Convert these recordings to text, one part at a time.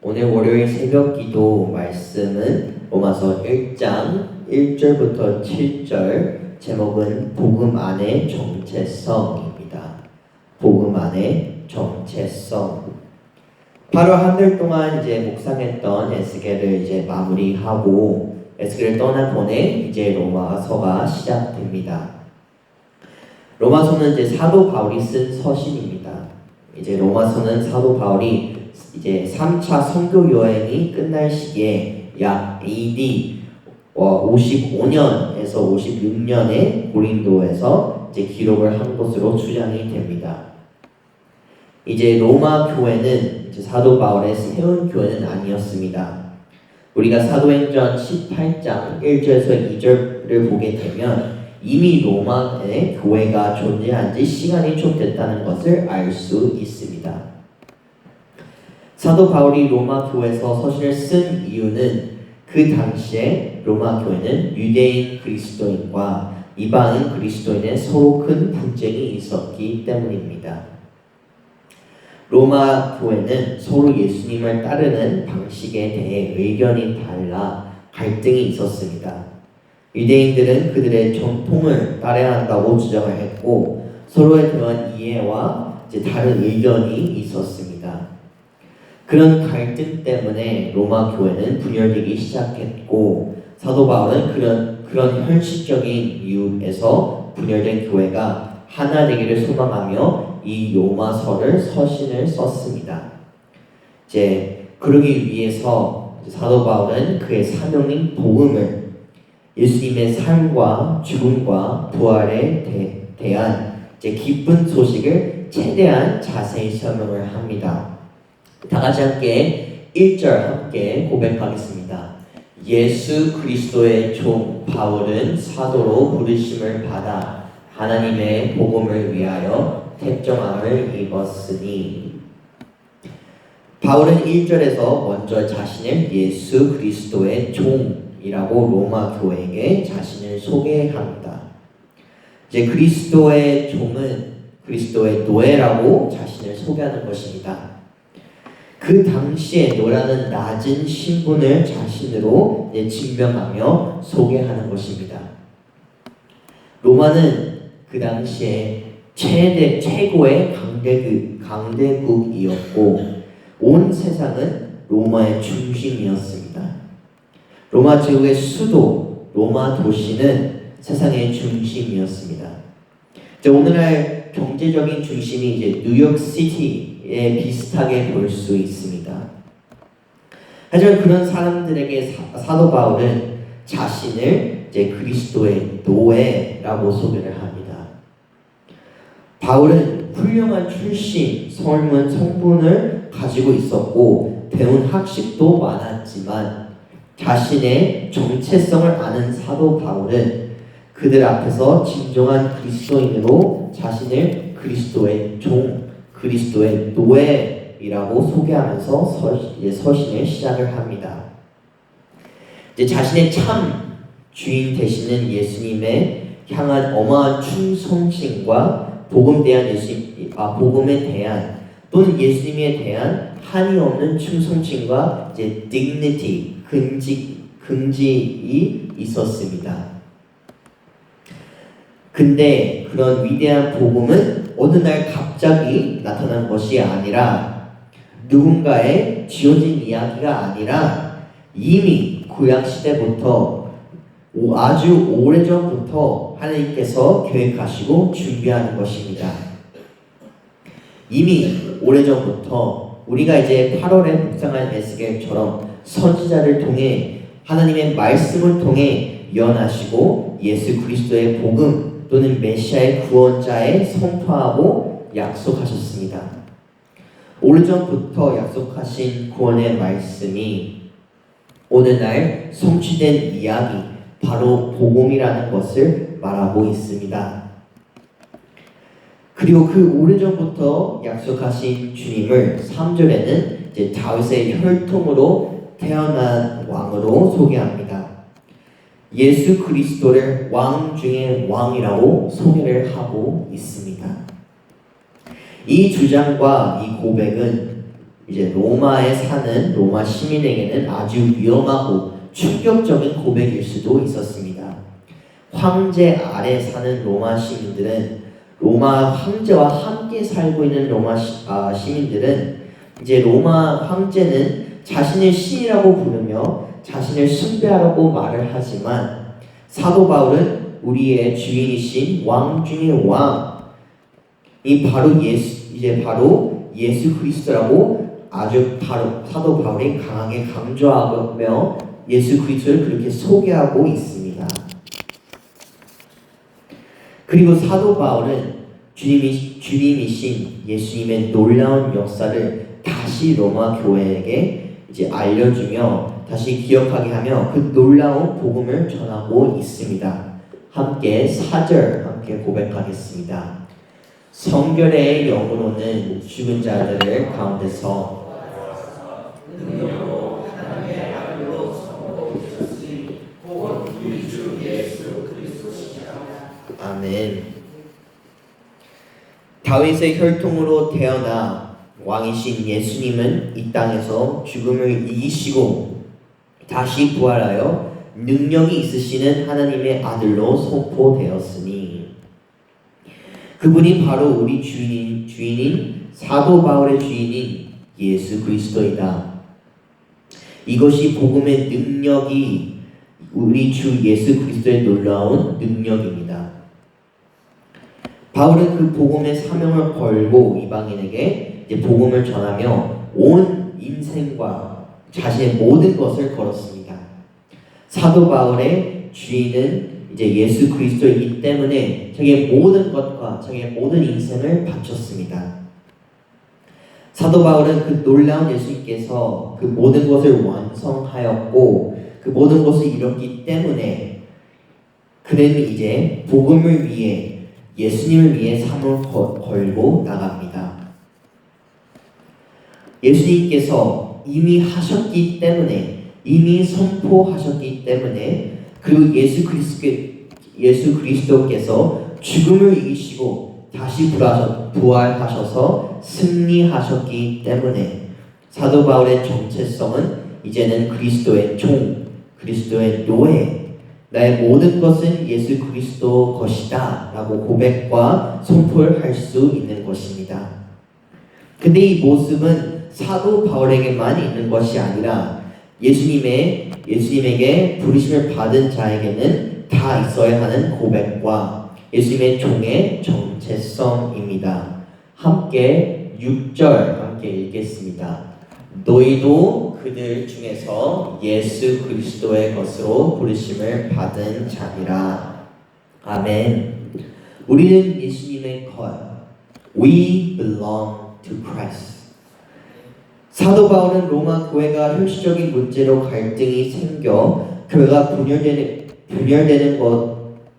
오늘 월요일 새벽 기도 말씀은 로마서 1장 1절부터 7절, 제목은 복음 안의 정체성입니다. 복음 안의 정체성. 8월 한 달 동안 이제 묵상했던 에스겔을 이제 마무리하고 에스겔을 떠나보내 이제 로마서가 시작됩니다. 로마서는 이제 사도 바울이 쓴 서신입니다. 이제 로마서는 사도 바울이 이제 3차 선교 여행이 끝날 시기에 약 AD 55년에서 56년에 고린도에서 이제 기록을 한 것으로 추정이 됩니다. 이제 로마 교회는 이제 사도 바울의 세운 교회는 아니었습니다. 우리가 사도행전 18장 1절에서 2절을 보게 되면 이미 로마의 교회가 존재한 지 시간이 좀 됐다는 것을 알 수 있습니다. 사도 바울이 로마 교회에서 서신을 쓴 이유는 그 당시에 로마 교회는 유대인 그리스도인과 이방인 그리스도인의 서로 큰 분쟁이 있었기 때문입니다. 로마 교회는 서로 예수님을 따르는 방식에 대해 의견이 달라 갈등이 있었습니다. 유대인들은 그들의 전통을 따라야 한다고 주장을 했고 서로에 대한 이해와 다른 의견이 있었습니다. 그런 갈등 때문에 로마 교회는 분열되기 시작했고 사도 바울은 그런 현실적인 이유에서 분열된 교회가 하나 되기를 소망하며 이 로마서를 서신을 썼습니다. 그러기 위해서 사도 바울은 그의 사명인 복음을 예수님의 삶과 죽음과 부활에 대한 기쁜 소식을 최대한 자세히 설명을 합니다. 다 같이 함께 1절 함께 고백하겠습니다. 예수 그리스도의 종 바울은 사도로 부르심을 받아 하나님의 복음을 위하여 택정함을 입었으니. 바울은 1절에서 먼저 자신을 예수 그리스도의 종이라고 로마 교회에게 자신을 소개합니다. 그리스도의 종은 그리스도의 노예라고 자신을 소개하는 것입니다. 그 당시에 노라는 낮은 신분을 자신으로 증명하며 소개하는 것입니다. 로마는 그 당시에 최고의 강대국이었고 온 세상은 로마의 중심이었습니다. 로마 제국의 수도 로마 도시는 세상의 중심이었습니다. 오늘날 경제적인 중심이 이제 뉴욕시티에 비슷하게 볼 수 있습니다. 하지만 그런 사람들에게 사도 바울은 자신을 그리스도의 노예라고 소개를 합니다. 바울은 훌륭한 출신, 성분을 가지고 있었고 배운 학식도 많았지만 자신의 정체성을 아는 사도 바울은 그들 앞에서 진정한 그리스도인으로 자신을 그리스도의 종, 그리스도의 노예이라고 소개하면서 서신을 시작을 합니다. 자신의 참 주인 되시는 예수님에 향한 어마어마한 충성심과 복음에 대한 또는 예수님에 대한 한이 없는 충성심과 dignity, 긍지이 있었습니다. 근데 그런 위대한 복음은 어느 날 갑자기 나타난 것이 아니라 누군가의 지어진 이야기가 아니라 이미 구약시대부터 아주 오래전부터 하나님께서 계획하시고 준비하는 것입니다. 이미 오래전부터 우리가 8월에 묵상한 에스겔처럼 선지자를 통해 하나님의 말씀을 통해 예언하시고 예수 그리스도의 복음 또는 메시아의 구원자에 선포하고 약속하셨습니다. 오래전부터 약속하신 구원의 말씀이 오늘날 성취된 이야기, 바로 복음이라는 것을 말하고 있습니다. 그리고 그 오래전부터 약속하신 주님을 3절에는 다윗의 혈통으로 태어난 왕으로 소개합니다. 예수 그리스도를 왕 중에 왕이라고 소개를 하고 있습니다. 이 주장과 이 고백은 이제 로마에 사는 로마 시민에게는 아주 위험하고 충격적인 고백일 수도 있었습니다. 황제 아래 사는 로마 시민들은 로마 황제와 함께 살고 있는 로마 시민들은 이제 로마 황제는 자신을 신이라고 부르며 자신을 숭배하라고 말을 하지만 사도 바울은 우리의 주인이신 왕 중의 왕이 바로 예수 그리스도라고 아주 바로 사도 바울이 강하게 강조하며 예수 그리스도를 그렇게 소개하고 있습니다. 그리고 사도 바울은 주님이신 예수님의 놀라운 역사를 다시 로마 교회에게 이제 알려주며 다시 기억하게 하며 그 놀라운 복음을 전하고 있습니다. 함께 4절 함께 고백하겠습니다. 성결의 영으로는 죽은 자들을 가운데서 능력으로 하나님의 아들로 선포되셨으니 곧 우리 주 예수 그리스도시니라. 아멘. 다윗의 혈통으로 태어나 왕이신 예수님은 이 땅에서 죽음을 이기시고 다시 부활하여 능력이 있으시는 하나님의 아들로 선포되었으니 그분이 바로 우리 주인인 사도 바울의 주인인 예수 그리스도이다. 이것이 복음의 능력이 우리 주 예수 그리스도의 놀라운 능력입니다. 바울은 그 복음의 사명을 걸고 이방인에게 이제 복음을 전하며 온 인생과 자신의 모든 것을 걸었습니다. 사도 바울의 주인은 이제 예수 그리스도이기 때문에 자기의 모든 것과 자기의 모든 인생을 바쳤습니다. 사도 바울은 그 놀라운 예수님께서 그 모든 것을 완성하였고 그 모든 것을 이뤘기 때문에 그는 이제 복음을 위해 예수님을 위해 삶을 걸고 나갑니다. 예수님께서 이미 하셨기 때문에 이미 선포하셨기 때문에 그리고 예수 그리스도께서 죽음을 이기시고 다시 부활하셔서 승리하셨기 때문에 사도 바울의 정체성은 이제는 그리스도의 종, 그리스도의 노예, 나의 모든 것은 예수 그리스도 것이다 라고 고백과 선포를 할 수 있는 것입니다. 근데 이 모습은 사도 바울에게만 있는 것이 아니라 예수님에게 부르심을 받은 자에게는 다 있어야 하는 고백과 예수님의 종의 정체성입니다. 함께 6절 함께 읽겠습니다. 너희도 그들 중에서 예수 그리스도의 것으로 부르심을 받은 자니라. 아멘. 우리는 예수님의 것. We belong to Christ. 사도 바울은 로마 교회가 형식적인 문제로 갈등이 생겨 교회가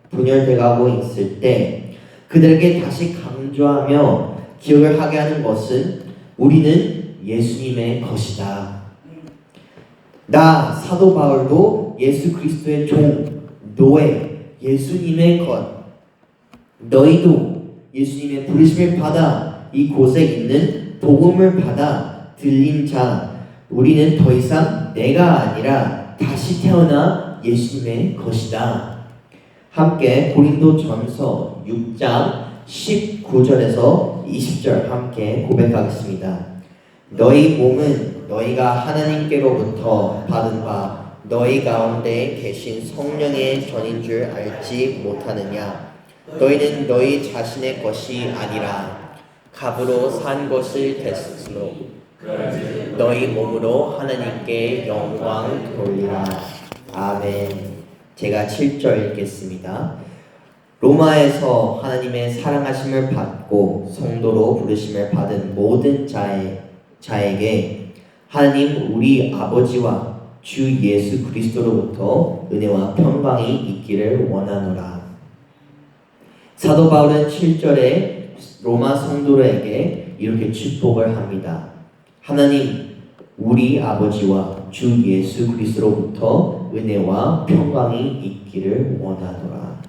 분열돼가고 있을 때 그들에게 다시 강조하며 기억을 하게 하는 것은 우리는 예수님의 것이다. 나 사도 바울도 예수 그리스도의 종, 노예, 예수님의 것. 너희도 예수님의 부르심을 받아 이곳에 있는 복음을 받아 들린 자. 우리는 더 이상 내가 아니라 다시 태어나 예수님의 것이다. 함께 고린도전서 6장 19절에서 20절 함께 고백하겠습니다. 너희 몸은 너희가 하나님께로부터 받은 바 너희 가운데 계신 성령의 전인 줄 알지 못하느냐. 너희는 너희 자신의 것이 아니라 값으로 산 것을 됐으므로 너희 몸으로 하나님께 영광 돌리라. 아멘. 제가 7절 읽겠습니다. 로마에서 하나님의 사랑하심을 받고 성도로 부르심을 받은 모든 자에게 하나님 우리 아버지와 주 예수 그리스도로부터 은혜와 평강이 있기를 원하노라. 사도 바울은 7절에 로마 성도들에게 이렇게 축복을 합니다. 하나님 우리 아버지와 주 예수 그리스도로부터 은혜와 평강이 있기를 원하노라.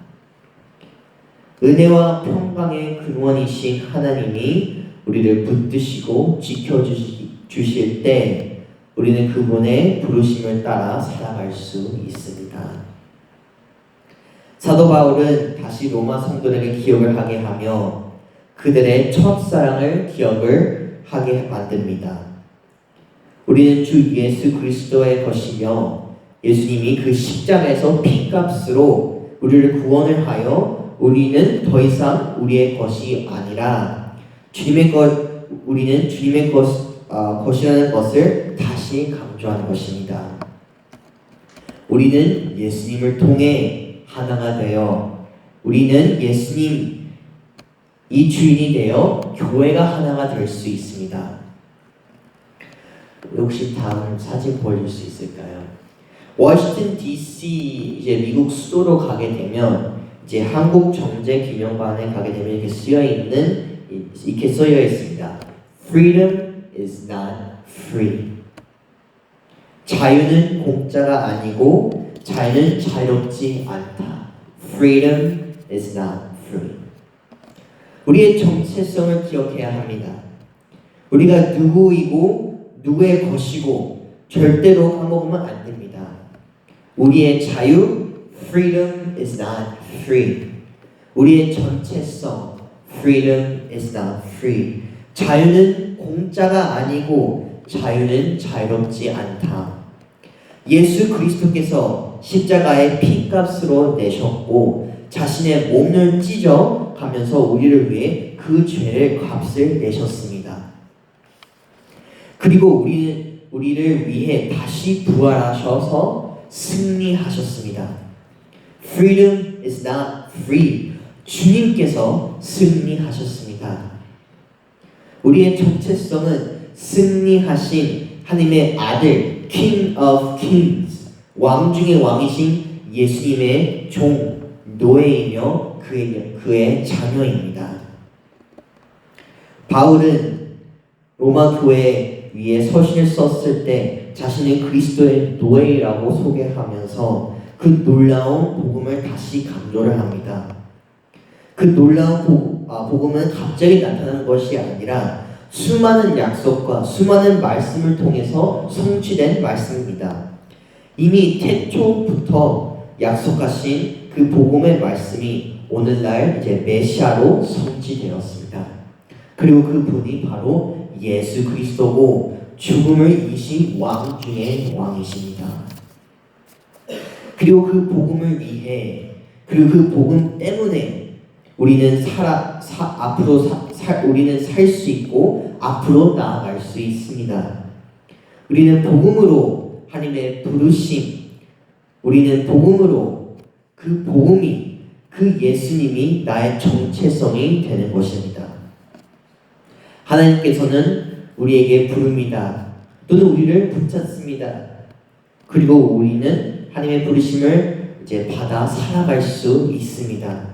은혜와 평강의 근원이신 하나님이 우리를 붙드시고 주실 때 우리는 그분의 부르심을 따라 살아갈 수 있습니다. 사도 바울은 다시 로마 성도들에게 기억을 하게 하며 그들의 첫사랑을 기억을 하게 만듭니다. 우리는 주 예수 그리스도의 것이며 예수님이 그 십자가에서 피값으로 우리를 구원을 하여 우리는 더 이상 우리의 것이 아니라 우리는 주님의 것이라는 것을 다시 강조하는 것입니다. 우리는 예수님을 통해 하나가 되어 우리는 예수님 이 주인이 되어 교회가 하나가 될 수 있습니다. 혹시 다음 사진 보여줄 수 있을까요? 워싱턴 DC 이제 미국 수도로 가게 되면 이제 한국정제기념관에 가게 되면 이렇게 쓰여 있습니다. Freedom is not free. 자유는 공짜가 아니고 자유는 자유롭지 않다. Freedom is not free. 우리의 정체성을 기억해야 합니다. 우리가 누구이고 누구의 것이고 절대로 까먹으면 안 됩니다. 우리의 자유, freedom is not free. 우리의 정체성, freedom is not free. 자유는 공짜가 아니고 자유는 자유롭지 않다. 예수 그리스도께서 십자가의 피값으로 내셨고 자신의 몸을 찢어 가면서 우리를 위해 그 죄의 값을 내셨습니다. 그리고 우리를 위해 다시 부활하셔서 승리하셨습니다. Freedom is not free. 주님께서 승리하셨습니다. 우리의 정체성은 승리하신 하나님의 아들, King of Kings, 왕 중의 왕이신 예수님의 종, 노예이며 그의 자녀입니다. 바울은 로마 교회 위에 서신을 썼을 때 자신을 그리스도의 노예라고 소개하면서 그 놀라운 복음을 다시 강조를 합니다. 그 놀라운 복음은 갑자기 나타난 것이 아니라 수많은 약속과 수많은 말씀을 통해서 성취된 말씀입니다. 이미 태초부터 약속하신 그 복음의 말씀이 오늘날 이제 메시아로 성취되었습니다. 그리고 그 분이 바로 예수 그리스도고 죽음을 이기신 왕 중의 왕이십니다. 그리고 그 복음을 위해 그리고 그 복음 때문에 우리는 우리는 살 수 있고 앞으로 나아갈 수 있습니다. 우리는 복음으로 하나님의 부르심, 우리는 복음으로 그 복음이 그 예수님이 나의 정체성이 되는 것입니다. 하나님께서는 우리에게 부릅니다. 또는 우리를 붙잡습니다. 그리고 우리는 하나님의 부르심을 이제 받아 살아갈 수 있습니다.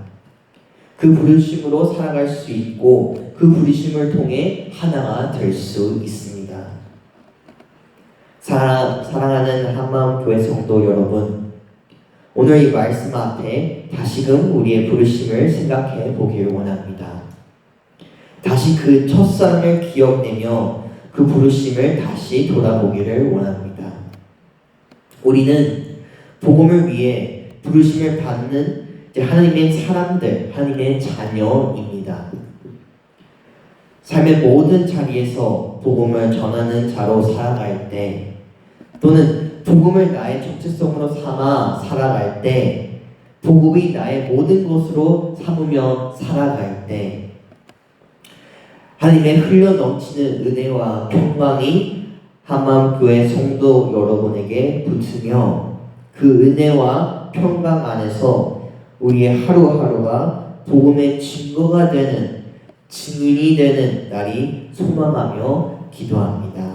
그 부르심으로 살아갈 수 있고 그 부르심을 통해 하나가 될 수 있습니다. 사랑하는 한마음교회 성도 여러분, 오늘 이 말씀 앞에 다시금 우리의 부르심을 생각해 보기를 원합니다. 다시 그 첫사랑을 기억내며 그 부르심을 다시 돌아보기를 원합니다. 우리는 복음을 위해 부르심을 받는 하나님의 사람들, 하나님의 자녀입니다. 삶의 모든 자리에서 복음을 전하는 자로 살아갈 때 또는 복음을 나의 정체성으로 삼아 살아갈 때 복음이 나의 모든 것으로 삼으며 살아갈 때 하나님의 흘러넘치는 은혜와 평강이 한마음교회 성도 여러분에게 붙으며 그 은혜와 평강 안에서 우리의 하루하루가 복음의 증거가 되는 증인이 되는 날이 소망하며 기도합니다.